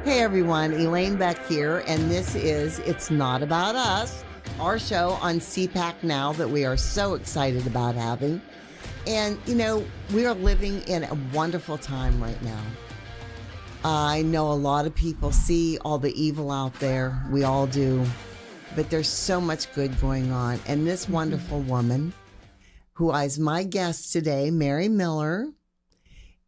Hey everyone, Elaine Beck here, and this is It's Not About Us, our show on CPAC Now that we are so excited about having. And, you know, we are living in a wonderful time right now. I know a lot of people see all the evil out there. We all do. But there's so much good going on. And this wonderful woman, who is my guest today, Mary Miller,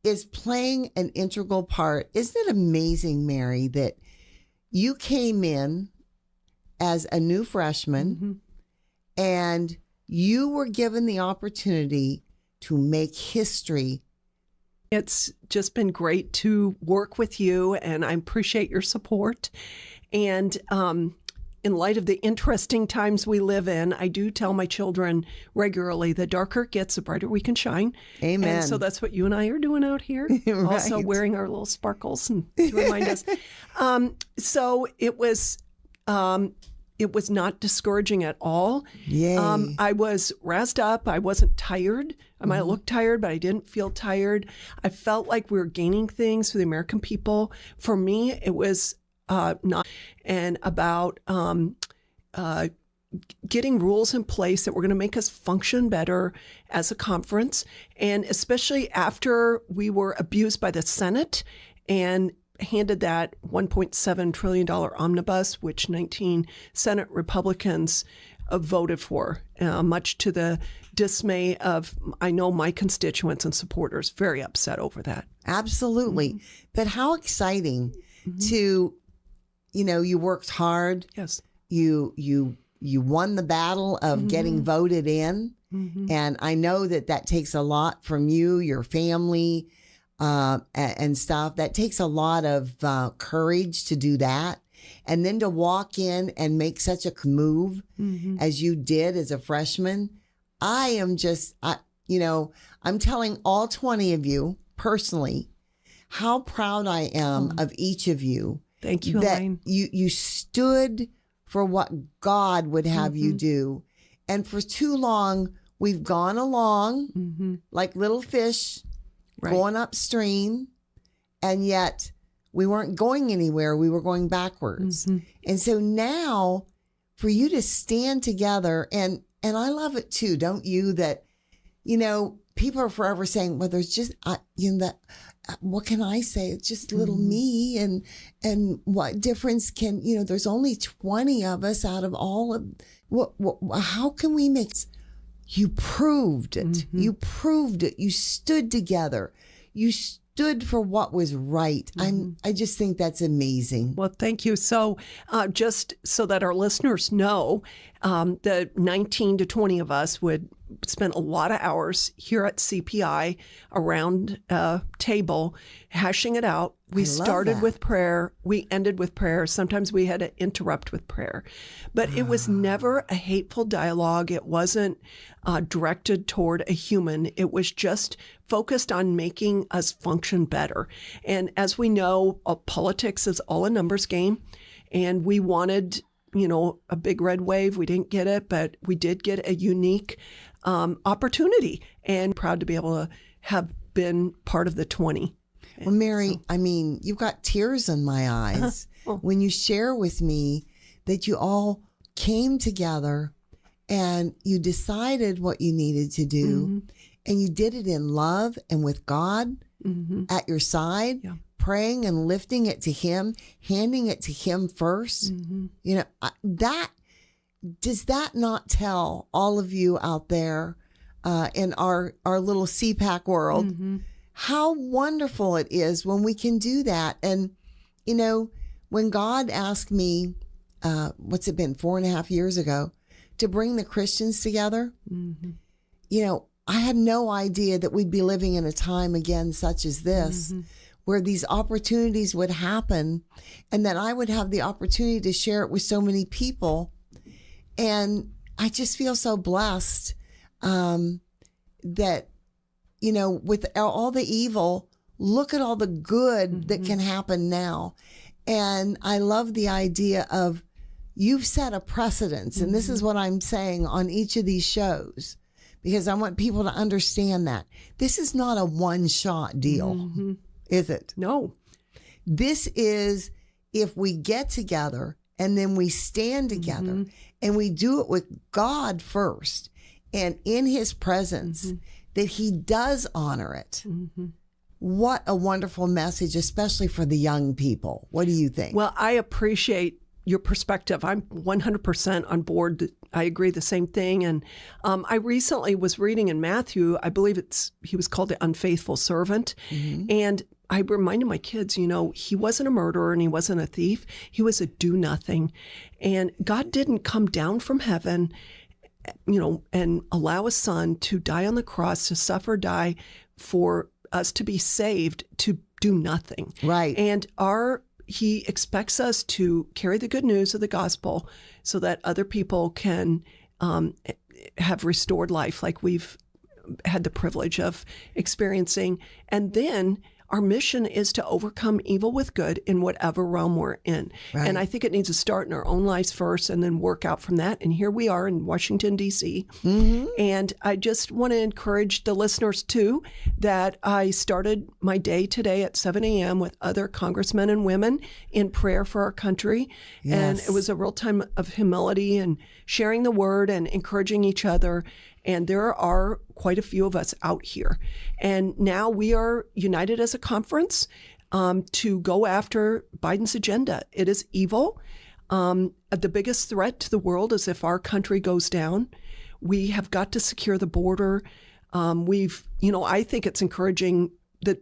is playing an integral part. Isn't it amazing, Mary, that you came in as a new freshman and you were given the opportunity to make history? It's just been great to work with you, and I appreciate your support. And in light of the interesting times we live in, I do tell my children regularly, the darker it gets, the brighter we can shine. Amen. And so that's what you and I are doing out here. Right. Also wearing our little sparkles and to remind us. So it was not discouraging at all. Yay. I was razzed up. I wasn't tired. I might look tired, but I didn't feel tired. I felt like we were gaining things for the American people. For me, it was not and about getting rules in place that were going to make us function better as a conference, and especially after we were abused by the Senate and handed that $1.7 trillion omnibus, which 19 Senate Republicans voted for, much to the dismay of, I know, my constituents and supporters, very upset over that. Absolutely. But how exciting to, you know, you worked hard. Yes. You won the battle of getting voted in. And I know that takes a lot from you, your family, and stuff. That takes a lot of courage to do that. And then to walk in and make such a move as you did as a freshman. I am just, I'm telling all 20 of you personally how proud I am of each of you. Thank you, that Elaine. you stood for what God would have you do. And for too long, we've gone along like little fish going upstream, and yet we weren't going anywhere. We were going backwards. And so now for you to stand together, and I love it too, don't you? That, you know, people are forever saying, well, there's just, what can I say? It's just little me, and what difference can, there's only 20 of us out of all of, how can we make, you proved it. You proved it. You stood together. You stood for what was right. I just think that's amazing. Well, thank you. So just so that our listeners know, the 19 to 20 of us would spend a lot of hours here at CPI around a table, hashing it out. We started with prayer. We ended with prayer. Sometimes we had to interrupt with prayer. But it was never a hateful dialogue. It wasn't directed toward a human. It was just focused on making us function better. And as we know, politics is all a numbers game. And we wanted, a big red wave. We didn't get it, but we did get a unique opportunity, and proud to be able to have been part of the 20. Well, Mary, I mean, you've got tears in my eyes when you share with me that you all came together and you decided what you needed to do, and you did it in love and with God at your side, praying and lifting it to Him, handing it to Him first. Does that not tell all of you out there in our little CPAC world how wonderful it is when we can do that? And, when God asked me, what's it been, 4.5 years ago, to bring the Christians together, I had no idea that we'd be living in a time again such as this, where these opportunities would happen, and that I would have the opportunity to share it with so many people. And I just feel so blessed that, with all the evil, look at all the good that can happen now. And I love the idea of, you've set a precedence. And this is what I'm saying on each of these shows, because I want people to understand that this is not a one-shot deal, is it? No. This is if we get together and then we stand together and we do it with God first and in his presence, that he does honor it. What a wonderful message, especially for the young people. What do you think? Well, I appreciate your perspective. I'm 100% on board. I agree the same thing. And I recently was reading in Matthew, I believe he was called the unfaithful servant. And I reminded my kids, he wasn't a murderer and he wasn't a thief. He was a do-nothing. And God didn't come down from heaven, and allow his son to die on the cross, to suffer, die for us to be saved, to do nothing. Right. And he expects us to carry the good news of the gospel so that other people can have restored life like we've had the privilege of experiencing. And then our mission is to overcome evil with good in whatever realm we're in. Right. And I think it needs to start in our own lives first and then work out from that. And here we are in Washington, D.C. And I just want to encourage the listeners, too, that I started my day today at 7 a.m. with other congressmen and women in prayer for our country. Yes. And it was a real time of humility and sharing the word and encouraging each other. And there are quite a few of us out here. And now we are united as a conference to go after Biden's agenda. It is evil. The biggest threat to the world is if our country goes down. We have got to secure the border. I think it's encouraging. The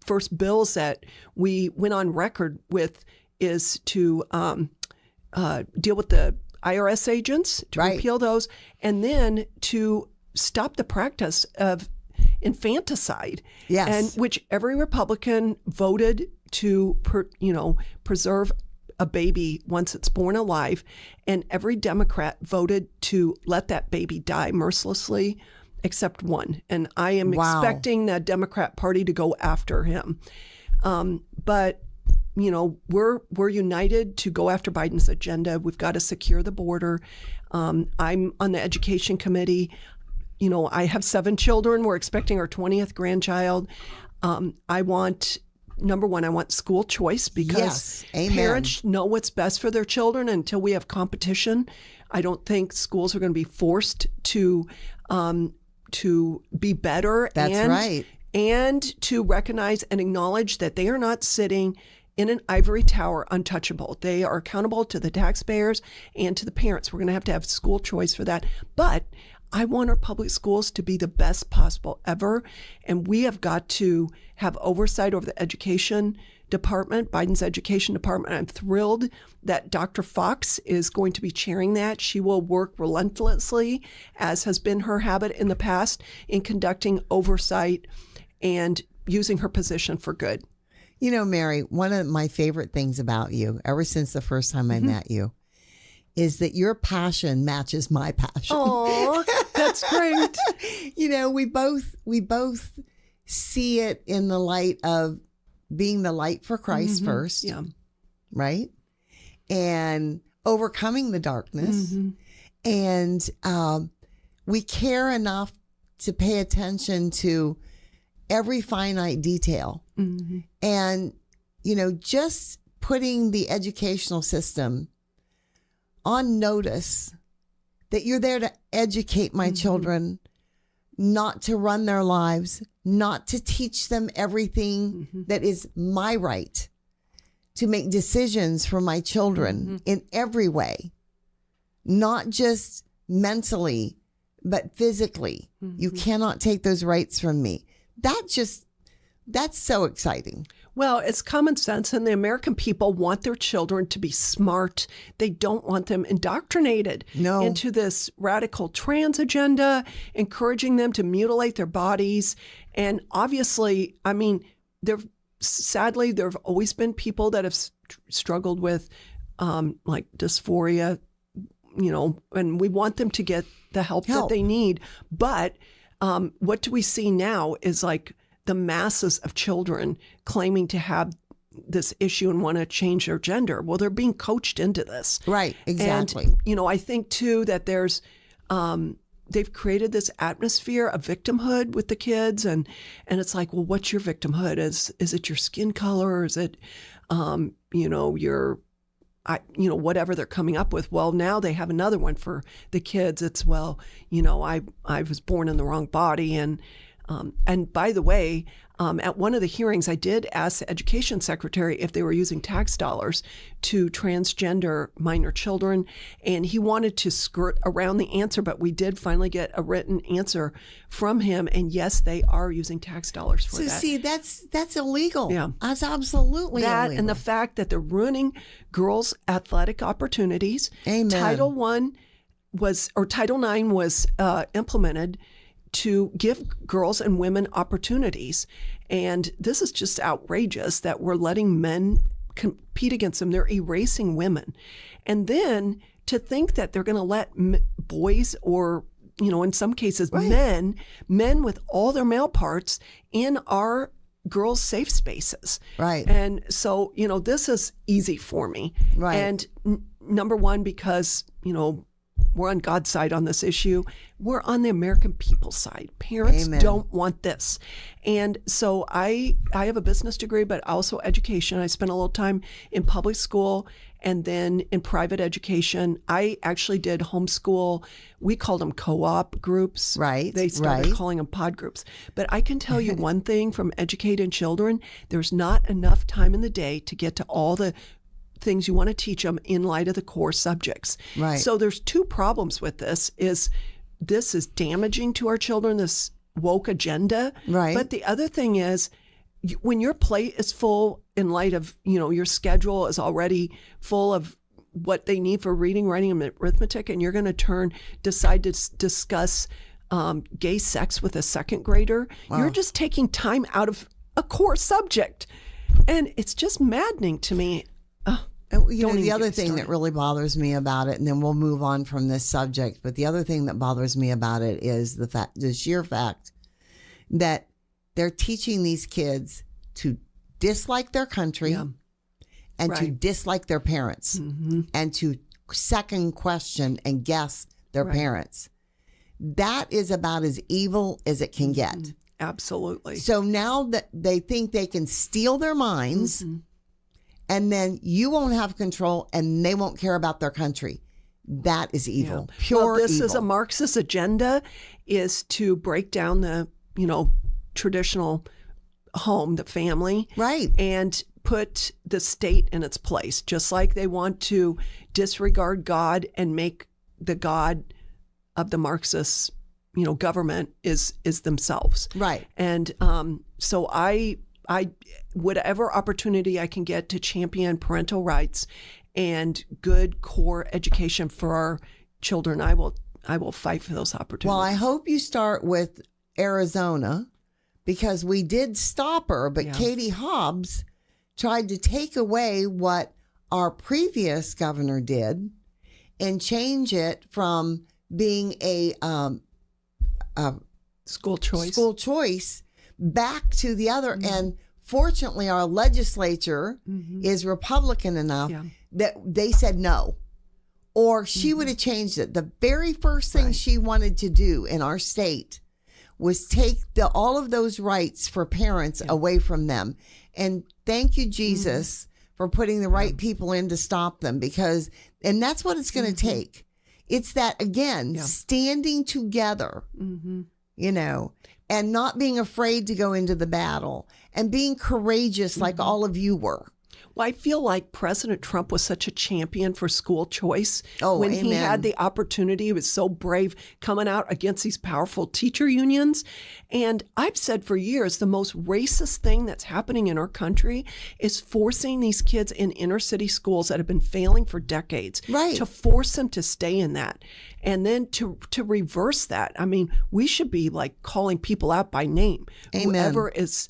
first bills that we went on record with is to deal with the IRS agents, to repeal those, and then to stop the practice of infanticide. Yes. And which every Republican voted to, preserve a baby once it's born alive, and every Democrat voted to let that baby die mercilessly, except one. And I am expecting the Democrat Party to go after him. But we're united to go after Biden's agenda. We've got to secure the border. I'm on the education committee. I have 7 children. We're expecting our 20th grandchild. Number one, I want school choice because parents know what's best for their children until we have competition. I don't think schools are going to be forced to be better. That's right. And to recognize and acknowledge that they are not sitting in an ivory tower untouchable. They are accountable to the taxpayers and to the parents. We're going to have school choice for that. But I want our public schools to be the best possible ever. And we have got to have oversight over the education department, Biden's education department. I'm thrilled that Dr. Fox is going to be chairing that. She will work relentlessly, as has been her habit in the past, in conducting oversight and using her position for good. Mary, one of my favorite things about you, ever since the first time I met you, is that your passion matches my passion. Oh, that's great. We both see it in the light of being the light for Christ first, right? And overcoming the darkness. And we care enough to pay attention to every finite detail. And, just putting the educational system on notice that you're there to educate my children, not to run their lives, not to teach them everything that is my right, to make decisions for my children in every way, not just mentally, but physically. You cannot take those rights from me. That's so exciting. Well, it's common sense, and the American people want their children to be smart. They don't want them indoctrinated into this radical trans agenda, encouraging them to mutilate their bodies. And obviously, sadly, there have always been people that have struggled with like dysphoria, and we want them to get the help that they need. But what do we see now is like the masses of children claiming to have this issue and want to change their gender. Well, they're being coached into this. Right, exactly. And, I think too that there's, they've created this atmosphere of victimhood with the kids. And it's like, well, what's your victimhood? Is it your skin color? Is it, whatever they're coming up with. Well, now they have another one for the kids. It's, I was born in the wrong body. And by the way, at one of the hearings, I did ask the education secretary if they were using tax dollars to transgender minor children, and he wanted to skirt around the answer, but we did finally get a written answer from him, and yes, they are using tax dollars for that. See, that's illegal. Yeah. That's absolutely illegal. And the fact that they're ruining girls' athletic opportunities. Amen. Title IX was implemented to give girls and women opportunities. And this is just outrageous that we're letting men compete against them. They're erasing women. And then to think that they're going to let boys or, in some cases, right. men with all their male parts in our girls' safe spaces. Right. And so, this is easy for me. Right. And number one, because, we're on God's side on this issue. We're on the American people's side. Parents Amen. don't want this. And so I have a business degree, but also education. I spent a little time in public school and then in private education. I actually did homeschool. We called them co-op groups. Right. They started calling them pod groups. But I can tell you one thing from educating children, there's not enough time in the day to get to all the things you want to teach them in light of the core subjects. Right. So there's two problems with this is damaging to our children, this woke agenda. Right. But the other thing is when your plate is full in light of, your schedule is already full of what they need for reading, writing, and arithmetic, and you're going to decide to discuss gay sex with a second grader, you're just taking time out of a core subject. And it's just maddening to me. The other thing that really bothers me about it, and then we'll move on from this subject, but the other thing that bothers me about it is the sheer fact that they're teaching these kids to dislike their country and to dislike their parents and to second question and guess their parents. That is about as evil as it can get. Absolutely. So now that they think they can steal their minds, and then you won't have control and they won't care about their country. That is evil. Yeah. Pure this evil. is a Marxist agenda, is to break down the, traditional home, the family. Right. And put the state in its place, just like they want to disregard God and make the God of the Marxist, government is themselves. Right. And so I whatever opportunity I can get to champion parental rights and good core education for our children, I will fight for those opportunities. Well, I hope you start with Arizona, because we did stop her, but Katie Hobbs tried to take away what our previous governor did and change it from being a school choice back to the other. And fortunately, our legislature is Republican enough that they said no, or she would have changed it. The very first thing she wanted to do in our state was take all of those rights for parents away from them. And thank you, Jesus, for putting the right people in to stop them, and that's what it's going to take. It's that, again, standing together, and not being afraid to go into the battle and being courageous like all of you were. Well, I feel like President Trump was such a champion for school choice. When he had the opportunity, he was so brave coming out against these powerful teacher unions. And I've said for years, the most racist thing that's happening in our country is forcing these kids in inner city schools that have been failing for decades to force them to stay in that. And then to reverse that, I mean, we should be like calling people out by name, whoever is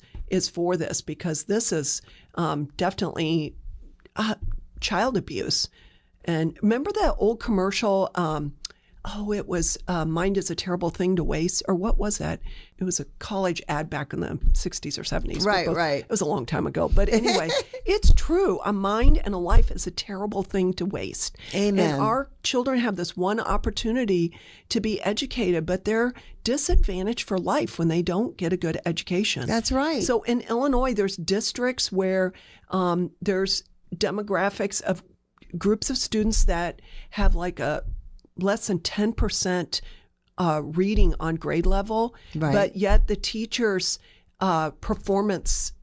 for this, because this is definitely child abuse. And remember that old commercial? It was mind is a terrible thing to waste, or what was that? It was a college ad back in the 60s or 70s. Right. It was a long time ago. But anyway, it's true. A mind and a life is a terrible thing to waste. Amen. And our children have this one opportunity to be educated, but they're disadvantaged for life when they don't get a good education. That's right. So in Illinois, there's districts where there's demographics of groups of students that have like a less than 10% reading on grade level, Right. but yet the teachers' performance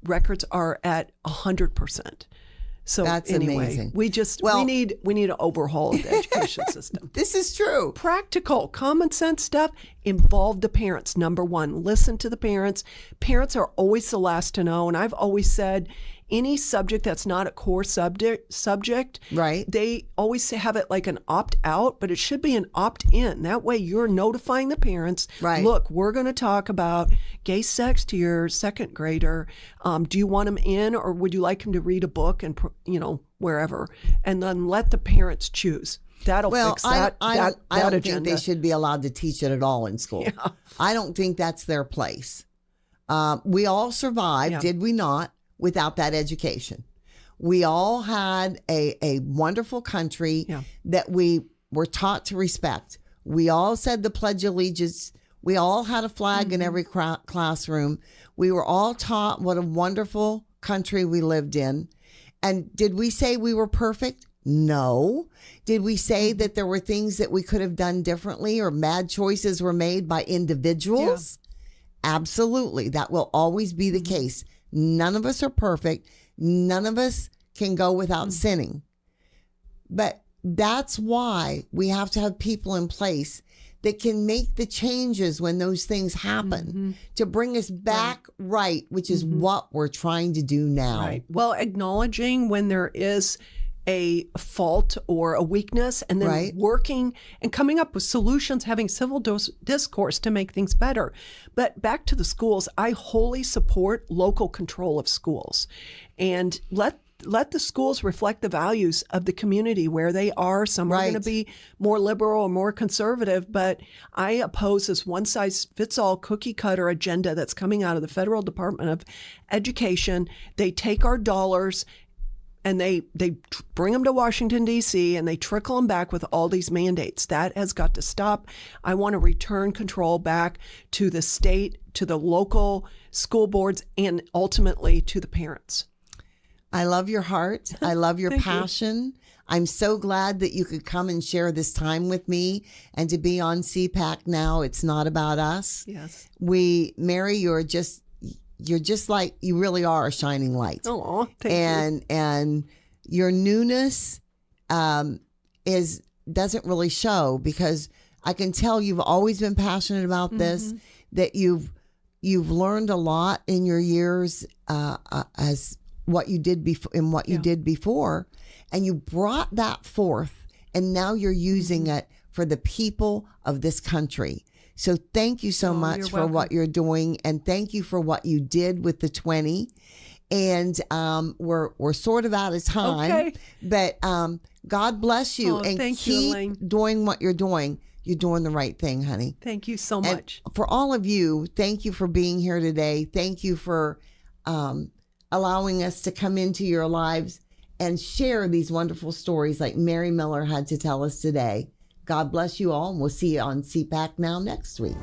records are at 100%. So That's anyway, amazing. we need an overhaul of the education system. This is true. Practical, common sense stuff. Involve the parents. Number one, listen to the parents. Parents are always the last to know. And I've always said any subject that's not a core subject, Right. they always have it like an opt-out, but it should be an opt-in. That way you're notifying the parents, Right. look, we're going to talk about gay sex to your second grader. Do you want him in, or would you like him to read a book and, wherever? And then let the parents choose. That'll fix that. I that don't agenda. think they should be allowed to teach it at all in school. Yeah. I don't think that's their place. We all survived, Yeah. did we not, without that education? We all had a wonderful country Yeah. that we were taught to respect. We all said the Pledge of Allegiance. We all had a flag in every classroom. We were all taught what a wonderful country we lived in. And did we say we were perfect? No. Did we say that there were things that we could have done differently or bad choices were made by individuals? Absolutely. That will always be the case. None of us are perfect. None of us can go without sinning. But that's why we have to have people in place that can make the changes when those things happen to bring us back right, which is what we're trying to do now. Right. Well, acknowledging when there is a fault or a weakness, and then Right. working and coming up with solutions, having civil discourse to make things better. But back to the schools, I wholly support local control of schools, and let the schools reflect the values of the community where they are. Some are going to Right. be more liberal or more conservative, but I oppose this one-size-fits-all cookie-cutter agenda that's coming out of the Federal Department of Education. They take our dollars and they bring them to Washington, D.C., and they trickle them back with all these mandates. That has got to stop. I want to return control back to the state, to the local school boards, and ultimately to the parents. I love your heart. I love your Thank you. passion. I'm so glad that you could come and share this time with me and to be on CPAC now. It's not about us. Yes. Mary, you're just like, you really are a shining light. Oh, thank you. And your newness doesn't really show, because I can tell you've always been passionate about this, that you've learned a lot in your years as what you did before, in what you did before, and you brought that forth, and now you're using it for the people of this country. So thank you so much you're for welcome. what you're doing, and thank you for what you did with the 20. And we're sort of out of time, Okay. but God bless you, Oh, and thank you, keep Elaine. doing what you're doing. You're doing the right thing, honey. Thank you so And much. for all of you, thank you for being here today. Thank you for allowing us to come into your lives and share these wonderful stories like Mary Miller had to tell us today. God bless you all, and we'll see you on CPAC Now next week.